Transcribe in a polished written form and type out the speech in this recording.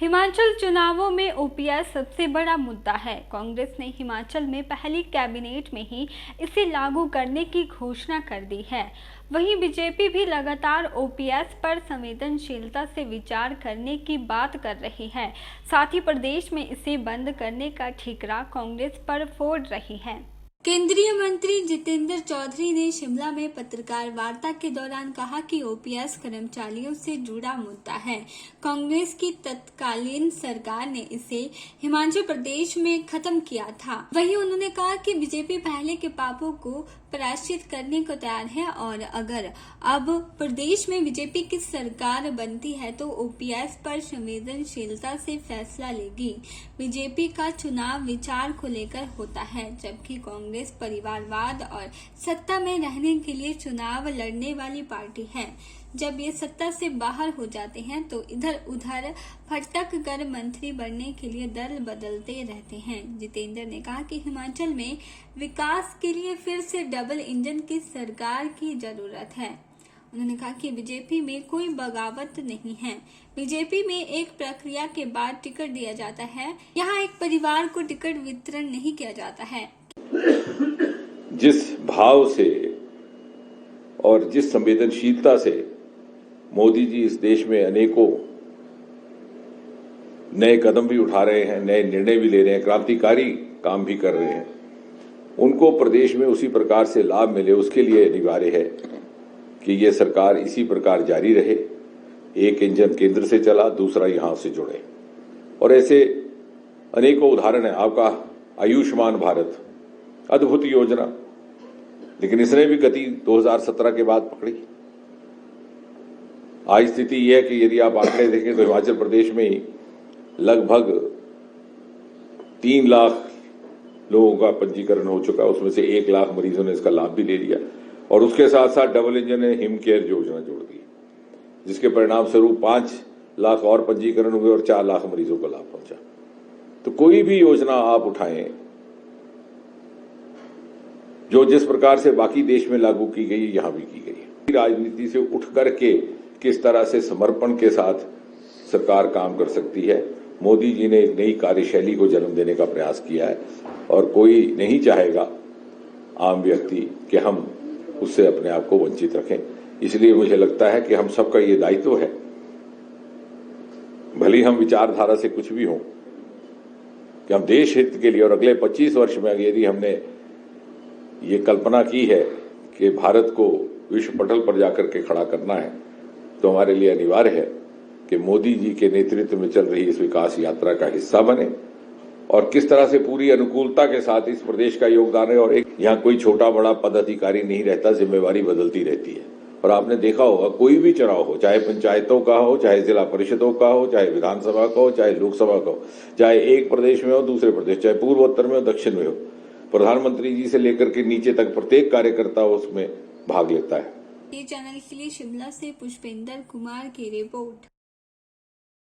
हिमाचल चुनावों में ओपीएस सबसे बड़ा मुद्दा है। कांग्रेस ने हिमाचल में पहली कैबिनेट में ही इसे लागू करने की घोषणा कर दी है। वहीं बीजेपी भी लगातार ओपीएस पर संवेदनशीलता से विचार करने की बात कर रही है। साथ ही प्रदेश में इसे बंद करने का ठीकरा कांग्रेस पर फोड़ रही है। केंद्रीय मंत्री जितेंद्र चौधरी ने शिमला में पत्रकार वार्ता के दौरान कहा कि ओपीएस कर्मचारियों से जुड़ा मुद्दा है। कांग्रेस की तत्कालीन सरकार ने इसे हिमाचल प्रदेश में खत्म किया था। वहीं उन्होंने कहा कि बीजेपी पहले के पापों को प्रायश्चित करने को तैयार है और अगर अब प्रदेश में बीजेपी की सरकार बनती है तो ओपीएस पर संवेदनशीलता से फैसला लेगी। बीजेपी का चुनाव विचार को लेकर होता है, जबकि कांग्रेस परिवारवाद और सत्ता में रहने के लिए चुनाव लड़ने वाली पार्टी है। जब ये सत्ता से बाहर हो जाते हैं तो इधर उधर भटक कर मंत्री बनने के लिए दल बदलते रहते हैं। जितेंद्र ने कहा कि हिमाचल में विकास के लिए फिर से डबल इंजन की सरकार की जरूरत है। उन्होंने कहा कि बीजेपी में कोई बगावत नहीं है। बीजेपी में एक प्रक्रिया के बाद टिकट दिया जाता है। यहाँ एक परिवार को टिकट वितरण नहीं किया जाता है। जिस भाव से और जिस संवेदनशीलता से मोदी जी इस देश में अनेकों नए कदम भी उठा रहे हैं, नए निर्णय भी ले रहे हैं, क्रांतिकारी काम भी कर रहे हैं, उनको प्रदेश में उसी प्रकार से लाभ मिले, उसके लिए अनिवार्य है कि ये सरकार इसी प्रकार जारी रहे। एक इंजन केंद्र से चला, दूसरा यहां से जुड़े। और ऐसे अनेकों उदाहरण है। आपका आयुष्मान भारत अद्भुत योजना, लेकिन इसने भी गति 2017 के बाद पकड़ी। आज स्थिति यह है कि यदि आप आंकड़े देखें तो हिमाचल प्रदेश में ही लगभग 3 लाख लोगों का पंजीकरण हो चुका है। उसमें से 1 लाख मरीजों ने इसका लाभ भी ले लिया और उसके साथ साथ डबल इंजन ने हिम केयर योजना जोड़ दी, जिसके परिणाम स्वरूप 5 लाख और पंजीकरण हुए और 4 लाख मरीजों को लाभ पहुंचा। तो कोई भी योजना आप उठाएं जो जिस प्रकार से बाकी देश में लागू की गई, यहां भी की गई। राजनीति से उठ करके किस तरह से समर्पण के साथ सरकार काम कर सकती है, मोदी जी ने एक नई कार्यशैली को जन्म देने का प्रयास किया है और कोई नहीं चाहेगा आम व्यक्ति कि हम उससे अपने आप को वंचित रखें। इसलिए मुझे लगता है कि हम सबका ये दायित्व है, भले हम विचारधारा से कुछ भी हों, कि हम देश हित के लिए और अगले 25 वर्ष में यदि हमने ये कल्पना की है कि भारत को विश्व पटल पर जाकर के खड़ा करना है, तो हमारे लिए अनिवार्य है कि मोदी जी के नेतृत्व में चल रही इस विकास यात्रा का हिस्सा बने और किस तरह से पूरी अनुकूलता के साथ इस प्रदेश का योगदान है। और एक यहाँ कोई छोटा बड़ा पदाधिकारी नहीं रहता, जिम्मेवारी बदलती रहती है। और आपने देखा होगा कोई भी चुनाव हो, चाहे पंचायतों का हो, चाहे जिला परिषदों का हो, चाहे विधानसभा का हो, चाहे लोकसभा का हो, चाहे एक प्रदेश में हो, दूसरे प्रदेश, चाहे पूर्वोत्तर में हो, दक्षिण में हो, प्रधानमंत्री जी से लेकर के नीचे तक प्रत्येक कार्यकर्ता उसमें भाग लेता है। ये चैनल के लिए शिमला से पुष्पेंद्र कुमार की रिपोर्ट।